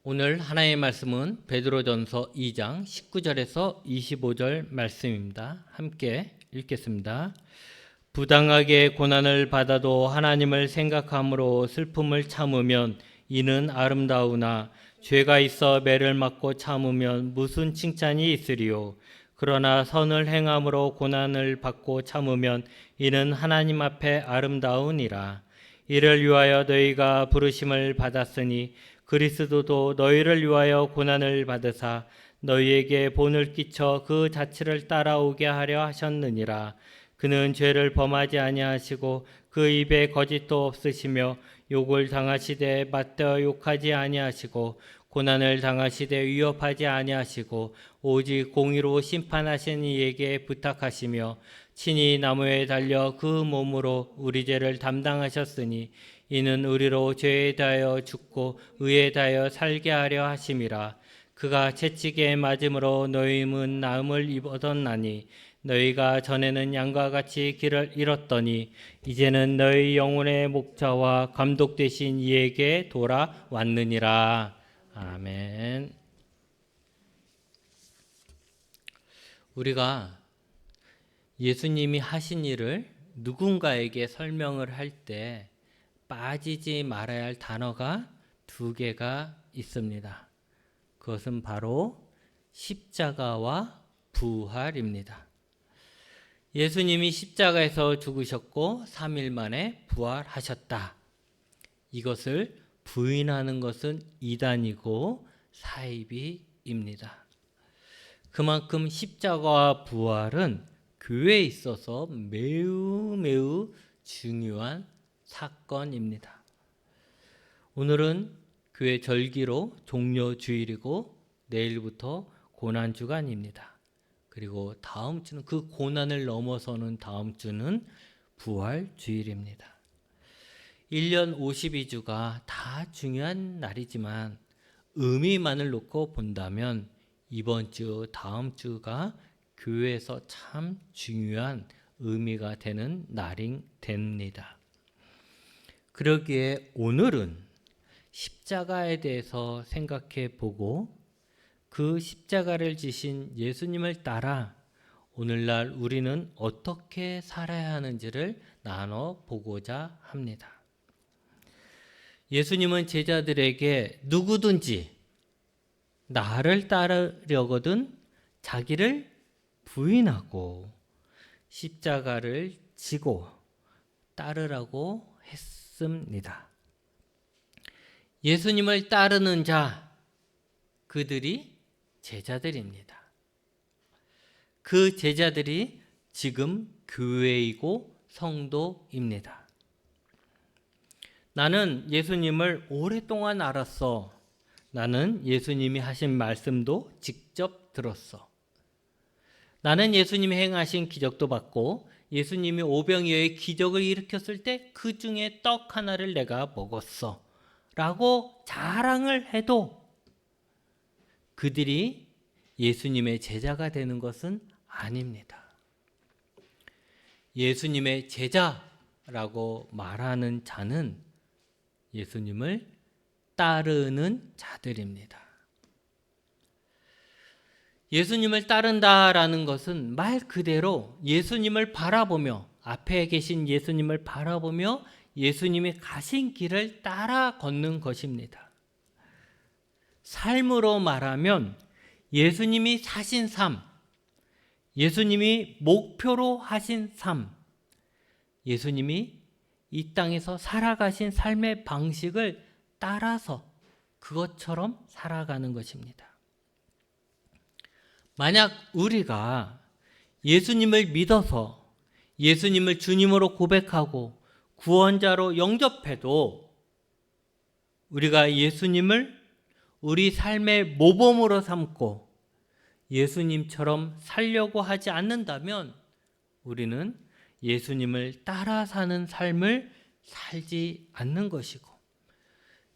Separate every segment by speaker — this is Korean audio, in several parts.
Speaker 1: 오늘 하나의 말씀은 베드로전서 2장 19절에서 25절 말씀입니다. 함께 읽겠습니다. 부당하게 고난을 받아도 하나님을 생각함으로 슬픔을 참으면 이는 아름다우나 죄가 있어 매를 맞고 참으면 무슨 칭찬이 있으리요. 그러나 선을 행함으로 고난을 받고 참으면 이는 하나님 앞에 아름다우니라. 이를 위하여 너희가 부르심을 받았으니 그리스도도 너희를 위하여 고난을 받으사 너희에게 본을 끼쳐 그 자취를 따라오게 하려 하셨느니라. 그는 죄를 범하지 아니하시고 그 입에 거짓도 없으시며 욕을 당하시되 맞대어 욕하지 아니하시고 고난을 당하시되 위협하지 아니하시고 오직 공의로 심판하신 이에게 부탁하시며 친히 나무에 달려 그 몸으로 우리 죄를 담당하셨으니 이는 우리로 죄에 대하여 죽고 의에 대하여 살게 하려 하심이라. 그가 채찍에 맞음으로 너희는 나음을 얻었나니 너희가 전에는 양과 같이 길을 잃었더니 이제는 너희 영혼의 목자와 감독 되신 이에게 돌아왔느니라. 아멘. 우리가 예수님이 하신 일을 누군가에게 설명을 할 때 빠지지 말아야 할 단어가 두 개가 있습니다. 그것은 바로 십자가와 부활입니다. 예수님이 십자가에서 죽으셨고 3일 만에 부활하셨다. 이것을 부인하는 것은 이단이고 사이비입니다. 그만큼 십자가와 부활은 교회에 있어서 매우 중요한 사건입니다. 오늘은 교회 절기로 종료주일이고 내일부터 고난주간입니다. 그리고 다음 주는 그 고난을 넘어서는 다음 주는 부활주일입니다. 1년 52주가 다 중요한 날이지만 의미만을 놓고 본다면 이번 주, 다음 주가 교회에서 참 중요한 의미가 되는 날이 됩니다. 그러기에 오늘은 십자가에 대해서 생각해 보고 그 십자가를 지신 예수님을 따라 오늘날 우리는 어떻게 살아야 하는지를 나눠 보고자 합니다. 예수님은 제자들에게 누구든지 나를 따르려거든 자기를 부인하고 십자가를 지고 따르라고 했습니다. 예수님을 따르는 자, 그들이 제자들입니다. 그 제자들이 지금 교회이고 성도입니다. 나는 예수님을 오랫동안 알았어. 나는 예수님이 하신 말씀도 직접 들었어. 나는 예수님이 행하신 기적도 봤고 예수님이 오병이어의 기적을 일으켰을 때 그 중에 떡 하나를 내가 먹었어 라고 자랑을 해도 그들이 예수님의 제자가 되는 것은 아닙니다. 예수님의 제자라고 말하는 자는 예수님을 따르는 자들입니다. 예수님을 따른다라는 것은 말 그대로 예수님을 바라보며 앞에 계신 예수님을 바라보며 예수님이 가신 길을 따라 걷는 것입니다. 삶으로 말하면 예수님이 사신 삶, 예수님이 목표로 하신 삶, 예수님이 이 땅에서 살아가신 삶의 방식을 따라서 그것처럼 살아가는 것입니다. 만약 우리가 예수님을 믿어서 예수님을 주님으로 고백하고 구원자로 영접해도 우리가 예수님을 우리 삶의 모범으로 삼고 예수님처럼 살려고 하지 않는다면 우리는 예수님을 따라 사는 삶을 살지 않는 것이고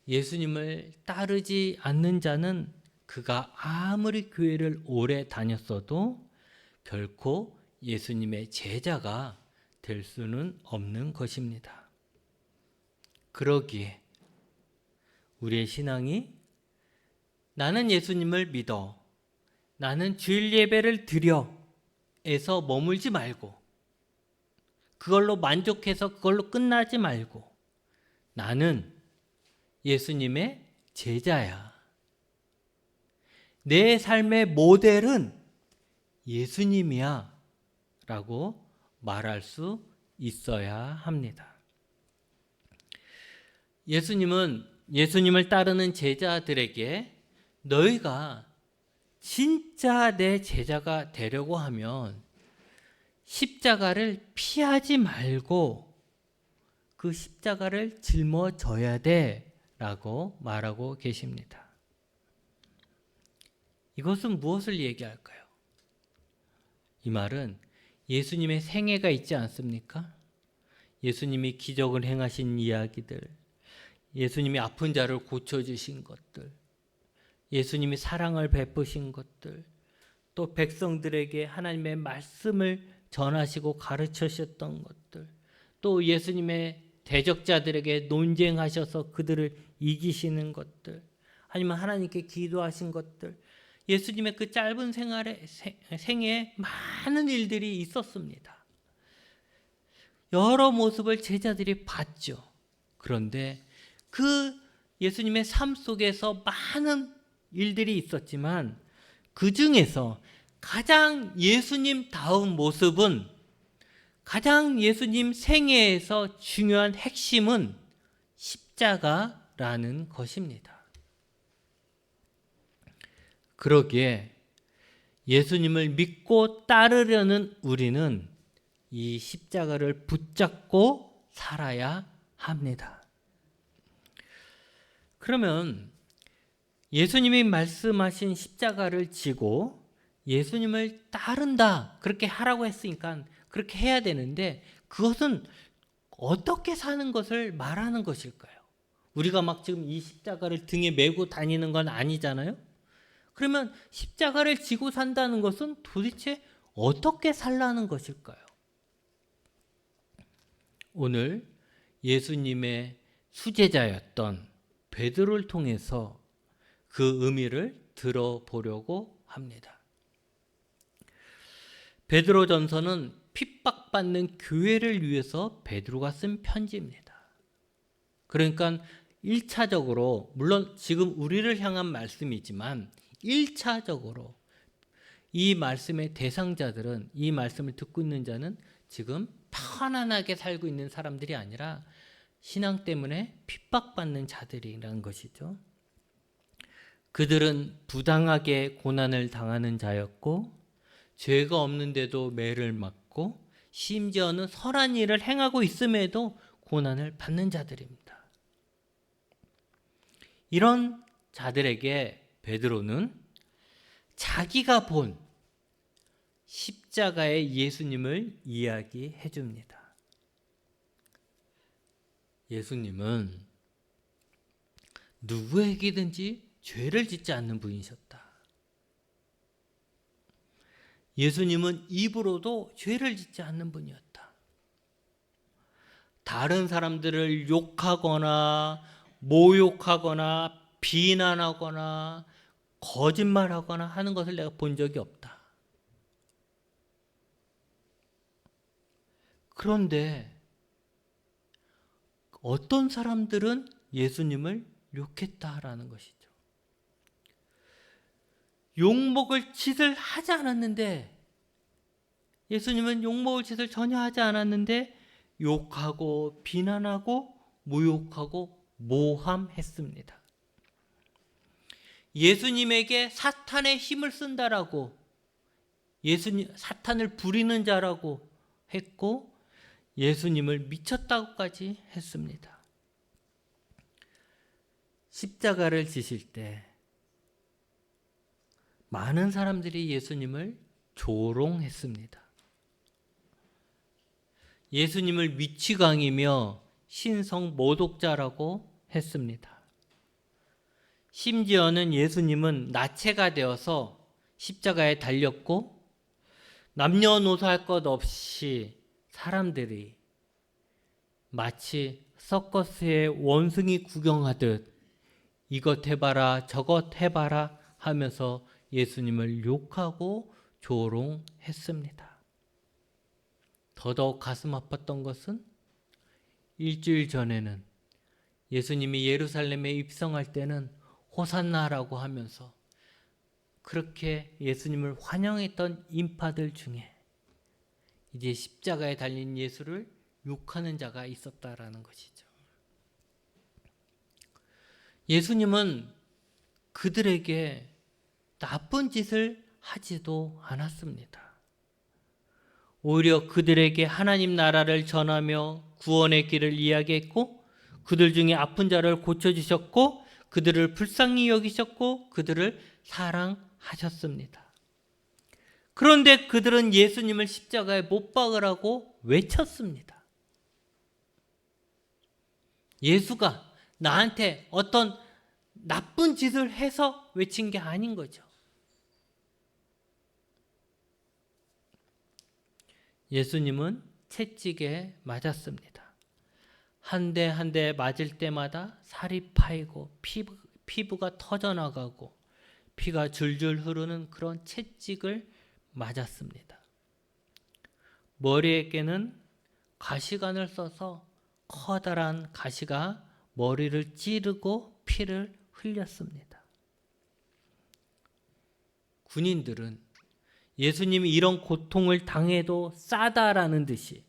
Speaker 1: 예수님을 따르지 않는 자는 그가 아무리 교회를 오래 다녔어도 결코 예수님의 제자가 될 수는 없는 것입니다. 그러기에 우리의 신앙이 나는 예수님을 믿어, 나는 주일 예배를 드려 에서 머물지 말고, 그걸로 만족해서 그걸로 끝나지 말고, 나는 예수님의 제자야. 내 삶의 모델은 예수님이야 라고 말할 수 있어야 합니다. 예수님은 예수님을 따르는 제자들에게 너희가 진짜 내 제자가 되려고 하면 십자가를 피하지 말고 그 십자가를 짊어져야 돼 라고 말하고 계십니다. 이것은 무엇을 얘기할까요? 이 말은 예수님의 생애가 있지 않습니까? 예수님이 기적을 행하신 이야기들, 예수님이 아픈 자를 고쳐주신 것들, 예수님이 사랑을 베푸신 것들, 또 백성들에게 하나님의 말씀을 전하시고 가르치셨던 것들, 또 예수님의 대적자들에게 논쟁하셔서 그들을 이기시는 것들, 아니면 하나님께 기도하신 것들, 예수님의 그 짧은 생애에 많은 일들이 있었습니다. 여러 모습을 제자들이 봤죠. 그런데 그 예수님의 삶 속에서 많은 일들이 있었지만 그 중에서 가장 예수님다운 모습은, 가장 예수님 생애에서 중요한 핵심은 십자가라는 것입니다. 그러기에 예수님을 믿고 따르려는 우리는 이 십자가를 붙잡고 살아야 합니다. 그러면 예수님이 말씀하신 십자가를 지고 예수님을 따른다, 그렇게 하라고 했으니까 그렇게 해야 되는데, 그것은 어떻게 사는 것을 말하는 것일까요? 우리가 막 지금 이 십자가를 등에 메고 다니는 건 아니잖아요. 그러면 십자가를 지고 산다는 것은 도대체 어떻게 살라는 것일까요? 오늘 예수님의 수제자였던 베드로를 통해서 그 의미를 들어보려고 합니다. 베드로전서는 핍박받는 교회를 위해서 베드로가 쓴 편지입니다. 그러니까 1차적으로, 물론 지금 우리를 향한 말씀이지만 1차적으로 이 말씀의 대상자들은, 이 말씀을 듣고 있는 자는 지금 편안하게 살고 있는 사람들이 아니라 신앙 때문에 핍박받는 자들이라는 것이죠. 그들은 부당하게 고난을 당하는 자였고, 죄가 없는데도 매를 맞고, 심지어는 선한 일을 행하고 있음에도 고난을 받는 자들입니다. 이런 자들에게 베드로는 자기가 본 십자가의 예수님을 이야기해 줍니다. 예수님은 누구에게든지 죄를 짓지 않는 분이셨다. 예수님은 입으로도 죄를 짓지 않는 분이었다. 다른 사람들을 욕하거나 모욕하거나 비난하거나 거짓말하거나 하는 것을 내가 본 적이 없다. 그런데 어떤 사람들은 예수님을 욕했다라는 것이죠. 욕먹을 짓을 하지 않았는데, 예수님은 욕먹을 짓을 전혀 하지 않았는데 욕하고 비난하고 모욕하고 모함했습니다. 예수님에게 사탄의 힘을 쓴다라고, 사탄을 부리는 자라고 했고, 예수님을 미쳤다고까지 했습니다. 십자가를 지실 때 많은 사람들이 예수님을 조롱했습니다. 예수님을 미치광이며 신성 모독자라고 했습니다. 심지어는 예수님은 나체가 되어서 십자가에 달렸고, 남녀노소 할 것 없이 사람들이 마치 서커스의 원숭이 구경하듯 이것 해봐라 저것 해봐라 하면서 예수님을 욕하고 조롱했습니다. 더더욱 가슴 아팠던 것은 일주일 전에는 예수님이 예루살렘에 입성할 때는 호산나라고 하면서 그렇게 예수님을 환영했던 인파들 중에 이제 십자가에 달린 예수를 욕하는 자가 있었다라는 것이죠. 예수님은 그들에게 나쁜 짓을 하지도 않았습니다. 오히려 그들에게 하나님 나라를 전하며 구원의 길을 이야기했고 그들 중에 아픈 자를 고쳐주셨고 그들을 불쌍히 여기셨고 그들을 사랑하셨습니다. 그런데 그들은 예수님을 십자가에 못 박으라고 외쳤습니다. 예수가 나한테 어떤 나쁜 짓을 해서 외친 게 아닌 거죠. 예수님은 채찍에 맞았습니다. 한 대 한 대 맞을 때마다 살이 파이고 피부가 터져나가고 피가 줄줄 흐르는 그런 채찍을 맞았습니다. 머리에게는 가시관을 써서 커다란 가시가 머리를 찌르고 피를 흘렸습니다. 군인들은 예수님이 이런 고통을 당해도 싸다라는 듯이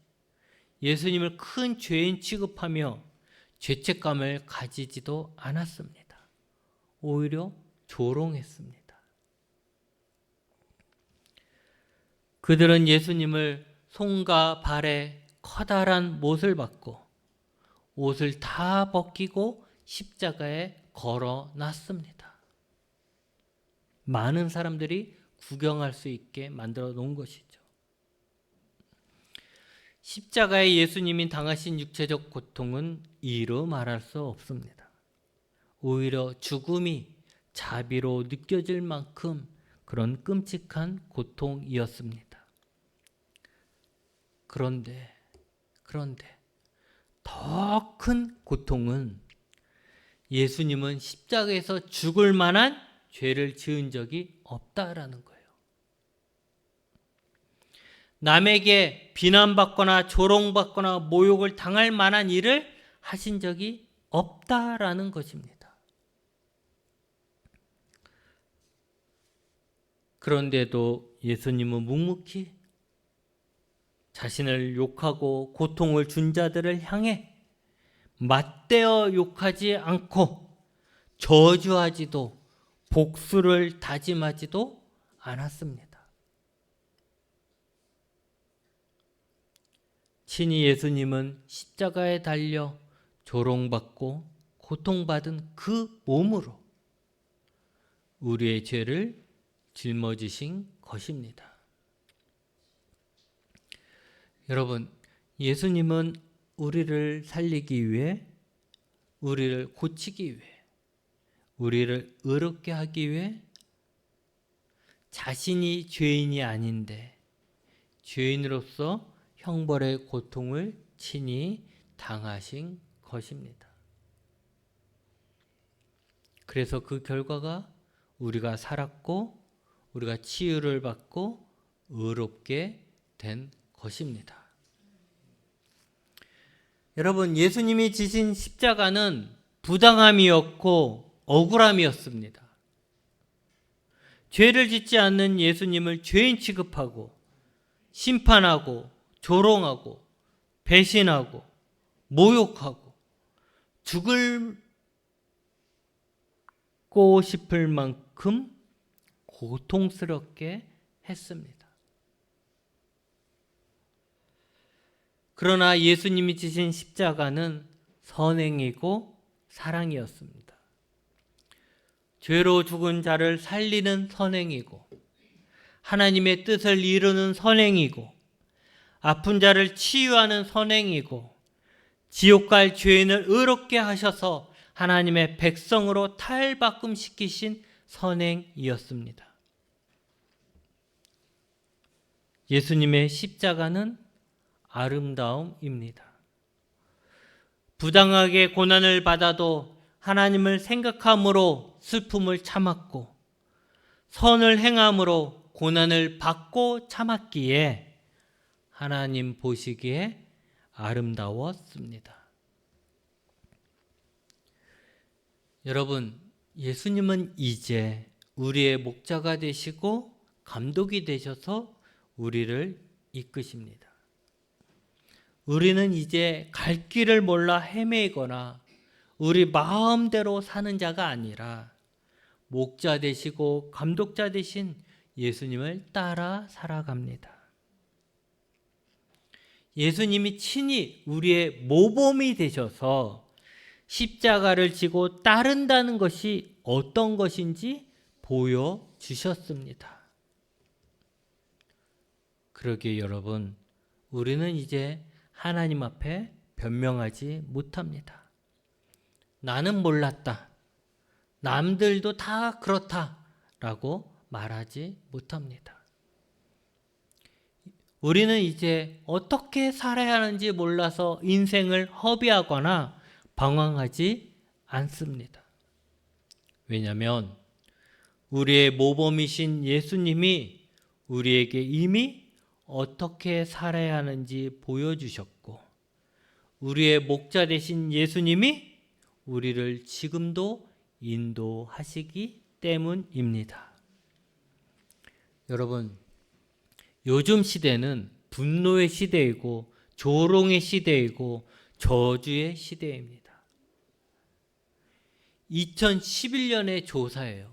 Speaker 1: 예수님을 큰 죄인 취급하며 죄책감을 가지지도 않았습니다. 오히려 조롱했습니다. 그들은 예수님을 손과 발에 커다란 못을 받고 옷을 다 벗기고 십자가에 걸어 놨습니다. 많은 사람들이 구경할 수 있게 만들어 놓은 것이죠. 십자가에 예수님이 당하신 육체적 고통은 이루 말할 수 없습니다. 오히려 죽음이 자비로 느껴질 만큼 그런 끔찍한 고통이었습니다. 그런데 더 큰 고통은 예수님은 십자가에서 죽을 만한 죄를 지은 적이 없다라는 거예요. 남에게 비난받거나 조롱받거나 모욕을 당할 만한 일을 하신 적이 없다라는 것입니다. 그런데도 예수님은 묵묵히 자신을 욕하고 고통을 준 자들을 향해 맞대어 욕하지 않고 저주하지도 복수를 다짐하지도 않았습니다. 친히 예수님은 십자가에 달려 조롱받고 고통받은 그 몸으로 우리의 죄를 짊어지신 것입니다. 여러분, 예수님은 우리를 살리기 위해, 우리를 고치기 위해, 우리를 의롭게 하기 위해 자신이 죄인이 아닌데 죄인으로서 형벌의 고통을 친히 당하신 것입니다. 그래서 그 결과가 우리가 살았고 우리가 치유를 받고 의롭게 된 것입니다. 여러분, 예수님이 지신 십자가는 부당함이었고 억울함이었습니다. 죄를 짓지 않는 예수님을 죄인 취급하고 심판하고 조롱하고 배신하고 모욕하고 죽을고 싶을 만큼 고통스럽게 했습니다. 그러나 예수님이 지신 십자가는 선행이고 사랑이었습니다. 죄로 죽은 자를 살리는 선행이고 하나님의 뜻을 이루는 선행이고 아픈 자를 치유하는 선행이고 지옥 갈 죄인을 의롭게 하셔서 하나님의 백성으로 탈바꿈시키신 선행이었습니다. 예수님의 십자가는 아름다움입니다. 부당하게 고난을 받아도 하나님을 생각함으로 슬픔을 참았고 선을 행함으로 고난을 받고 참았기에 하나님 보시기에 아름다웠습니다. 여러분, 예수님은 이제 우리의 목자가 되시고 감독이 되셔서 우리를 이끄십니다. 우리는 이제 갈 길을 몰라 헤매거나 우리 마음대로 사는 자가 아니라 목자 되시고 감독자 되신 예수님을 따라 살아갑니다. 예수님이 친히 우리의 모범이 되셔서 십자가를 지고 따른다는 것이 어떤 것인지 보여주셨습니다. 그러기에 여러분, 우리는 이제 하나님 앞에 변명하지 못합니다. 나는 몰랐다. 남들도 다 그렇다라고 말하지 못합니다. 우리는 이제 어떻게 살아야 하는지 몰라서 인생을 허비하거나 방황하지 않습니다. 왜냐하면 우리의 모범이신 예수님이 우리에게 이미 어떻게 살아야 하는지 보여주셨고 우리의 목자 되신 예수님이 우리를 지금도 인도하시기 때문입니다. 여러분, 요즘 시대는 분노의 시대이고 조롱의 시대이고 저주의 시대입니다. 2011년의 조사예요.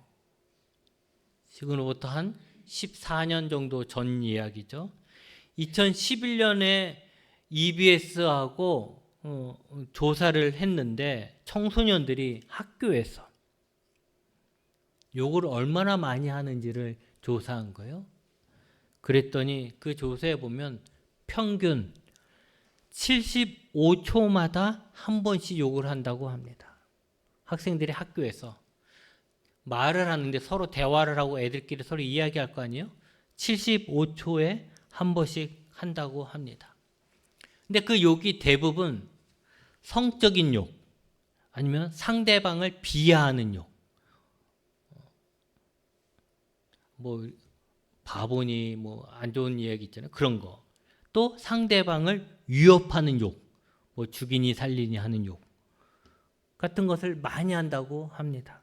Speaker 1: 지금으로부터 한 14년 정도 전 이야기죠. 2011년에 EBS하고 조사를 했는데 청소년들이 학교에서 욕을 얼마나 많이 하는지를 조사한 거예요. 그랬더니 그 조사에 보면 평균 75초마다 한 번씩 욕을 한다고 합니다. 학생들이 학교에서 말을 하는데 서로 대화를 하고 애들끼리 서로 이야기할 거 아니에요? 75초에 한 번씩 한다고 합니다. 근데 그 욕이 대부분 성적인 욕 아니면 상대방을 비하하는 욕, 뭐 바보니 뭐 안 좋은 이야기 있잖아요. 그런 거. 또 상대방을 위협하는 욕, 뭐 죽이니 살리니 하는 욕 같은 것을 많이 한다고 합니다.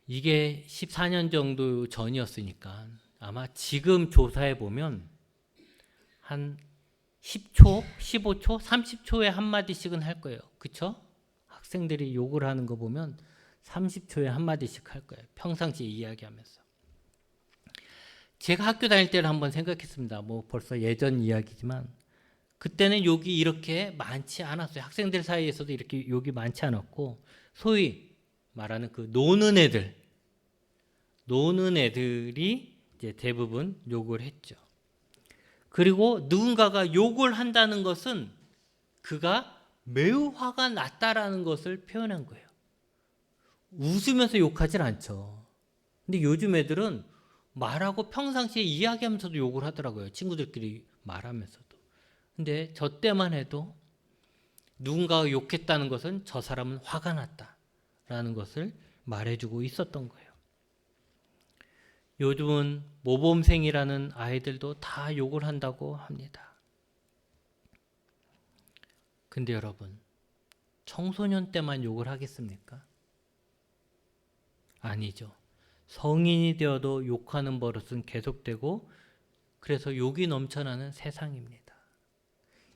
Speaker 1: 이게 14년 정도 전이었으니까 아마 지금 조사해 보면 한 10초, 15초, 30초에 한마디씩은 할 거예요. 그쵸? 학생들이 욕을 하는 거 보면 30초에 한마디씩 할 거예요. 평상시에 이야기하면서. 제가 학교 다닐 때를 한번 생각했습니다. 뭐 벌써 예전 이야기지만 그때는 욕이 이렇게 많지 않았어요. 학생들 사이에서도 이렇게 욕이 많지 않았고 소위 말하는 그 노는 애들이 이제 대부분 욕을 했죠. 그리고 누군가가 욕을 한다는 것은 그가 매우 화가 났다라는 것을 표현한 거예요. 웃으면서 욕하진 않죠. 근데 요즘 애들은 말하고 평상시에 이야기하면서도 욕을 하더라고요. 친구들끼리 말하면서도. 근데 저 때만 해도 누군가가 욕했다는 것은 저 사람은 화가 났다라는 것을 말해주고 있었던 거예요. 요즘은 모범생이라는 아이들도 다 욕을 한다고 합니다. 근데 여러분, 청소년 때만 욕을 하겠습니까? 아니죠. 성인이 되어도 욕하는 버릇은 계속되고 그래서 욕이 넘쳐나는 세상입니다.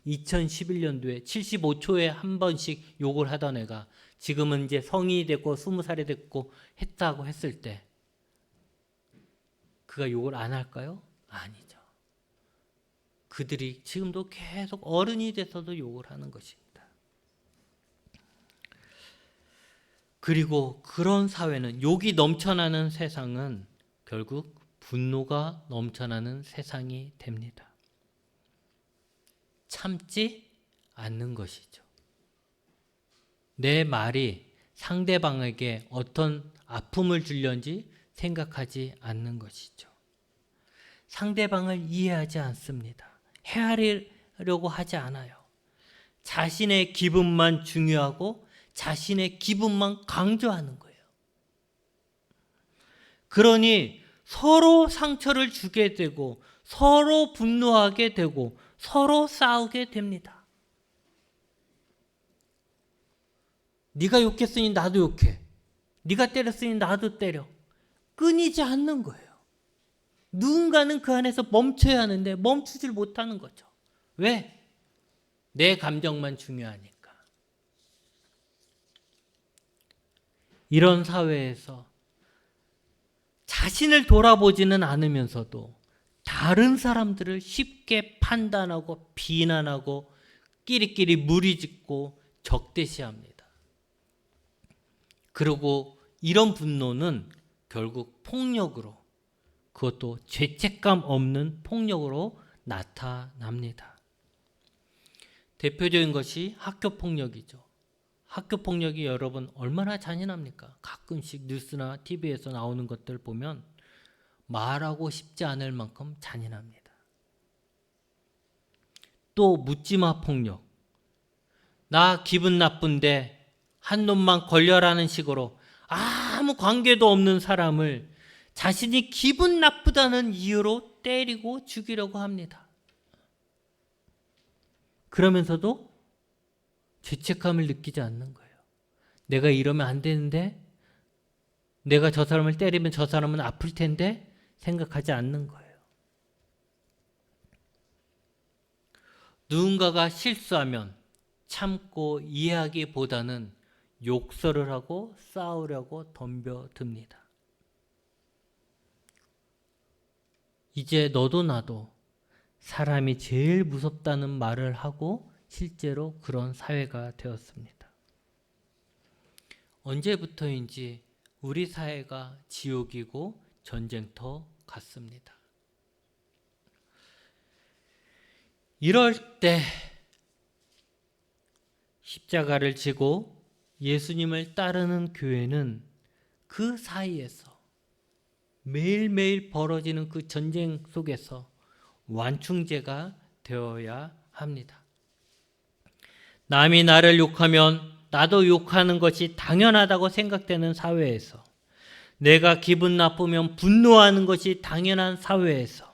Speaker 1: 2011년도에 75초에 한 번씩 욕을 하던 애가 지금은 이제 성인이 됐고 20살이 됐고 했다고 했을 때 그가 욕을 안 할까요? 아니죠. 그들이 지금도 계속 어른이 돼서도 욕을 하는 것입니다. 그리고 그런 사회는 욕이 넘쳐나는 세상은 결국 분노가 넘쳐나는 세상이 됩니다. 참지 않는 것이죠. 내 말이 상대방에게 어떤 아픔을 주려는지 생각하지 않는 것이죠. 상대방을 이해하지 않습니다. 헤아리려고 하지 않아요. 자신의 기분만 중요하고 자신의 기분만 강조하는 거예요. 그러니 서로 상처를 주게 되고 서로 분노하게 되고 서로 싸우게 됩니다. 네가 욕했으니 나도 욕해. 네가 때렸으니 나도 때려. 끊이지 않는 거예요. 누군가는 그 안에서 멈춰야 하는데 멈추질 못하는 거죠. 왜? 내 감정만 중요하니까. 이런 사회에서 자신을 돌아보지는 않으면서도 다른 사람들을 쉽게 판단하고 비난하고 끼리끼리 무리짓고 적대시합니다. 그리고 이런 분노는 결국 폭력으로, 그것도 죄책감 없는 폭력으로 나타납니다. 대표적인 것이 학교폭력이죠. 학교폭력이 여러분 얼마나 잔인합니까? 가끔씩 뉴스나 TV에서 나오는 것들 보면 말하고 싶지 않을 만큼 잔인합니다. 또 묻지마 폭력. 나 기분 나쁜데 한 놈만 걸려라는 식으로 아무 관계도 없는 사람을 자신이 기분 나쁘다는 이유로 때리고 죽이려고 합니다. 그러면서도 죄책감을 느끼지 않는 거예요. 내가 이러면 안 되는데, 내가 저 사람을 때리면 저 사람은 아플 텐데 생각하지 않는 거예요. 누군가가 실수하면 참고 이해하기보다는 욕설을 하고 싸우려고 덤벼듭니다. 이제 너도 나도 사람이 제일 무섭다는 말을 하고 실제로 그런 사회가 되었습니다. 언제부터인지 우리 사회가 지옥이고 전쟁터 같습니다. 이럴 때 십자가를 지고 예수님을 따르는 교회는 그 사이에서 매일매일 벌어지는 그 전쟁 속에서 완충제가 되어야 합니다. 남이 나를 욕하면 나도 욕하는 것이 당연하다고 생각되는 사회에서, 내가 기분 나쁘면 분노하는 것이 당연한 사회에서,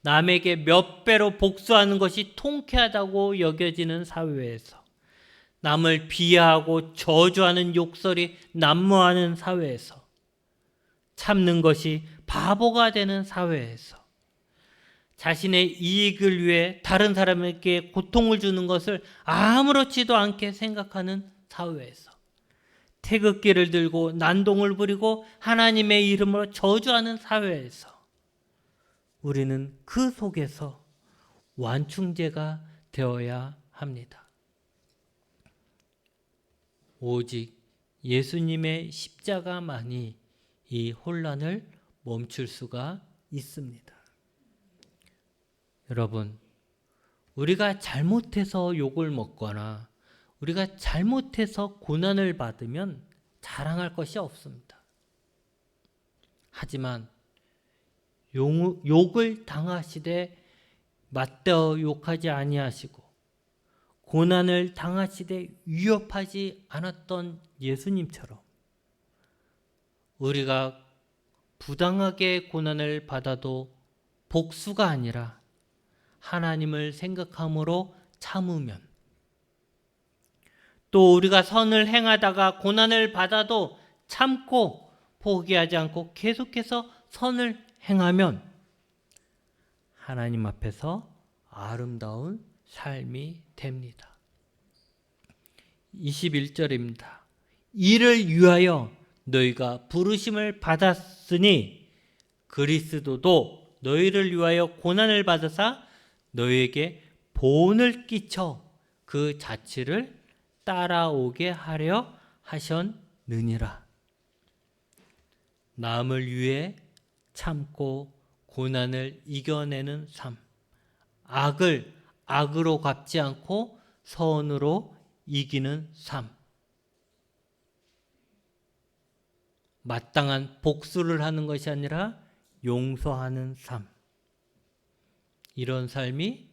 Speaker 1: 남에게 몇 배로 복수하는 것이 통쾌하다고 여겨지는 사회에서, 남을 비하하고 저주하는 욕설이 난무하는 사회에서, 참는 것이 바보가 되는 사회에서, 자신의 이익을 위해 다른 사람에게 고통을 주는 것을 아무렇지도 않게 생각하는 사회에서, 태극기를 들고 난동을 부리고 하나님의 이름으로 저주하는 사회에서 우리는 그 속에서 완충제가 되어야 합니다. 오직 예수님의 십자가만이 이 혼란을 멈출 수가 있습니다. 여러분, 우리가 잘못해서 욕을 먹거나 우리가 잘못해서 고난을 받으면 자랑할 것이 없습니다. 하지만 욕을 당하시되 맞대어 욕하지 아니하시고 고난을 당하시되 위협하지 않았던 예수님처럼 우리가 부당하게 고난을 받아도 복수가 아니라 하나님을 생각함으로 참으면, 또 우리가 선을 행하다가 고난을 받아도 참고 포기하지 않고 계속해서 선을 행하면 하나님 앞에서 아름다운 삶이 됩니다. 21절입니다. 이를 위하여 너희가 부르심을 받았으니 그리스도도 너희를 위하여 고난을 받으사 너희에게 본을 끼쳐 그 자취를 따라오게 하려 하셨느니라. 남을 위해 참고 고난을 이겨내는 삶, 악을 악으로 갚지 않고 선으로 이기는 삶, 마땅한 복수를 하는 것이 아니라 용서하는 삶, 이런 삶이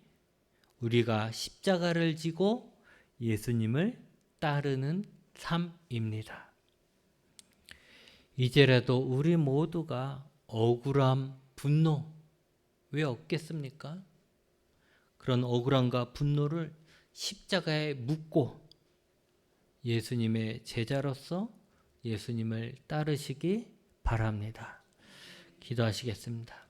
Speaker 1: 우리가 십자가를 지고 예수님을 따르는 삶입니다. 이제라도 우리 모두가 억울함, 분노 왜 없겠습니까? 그런 억울함과 분노를 십자가에 묻고 예수님의 제자로서 예수님을 따르시기 바랍니다. 기도하시겠습니다.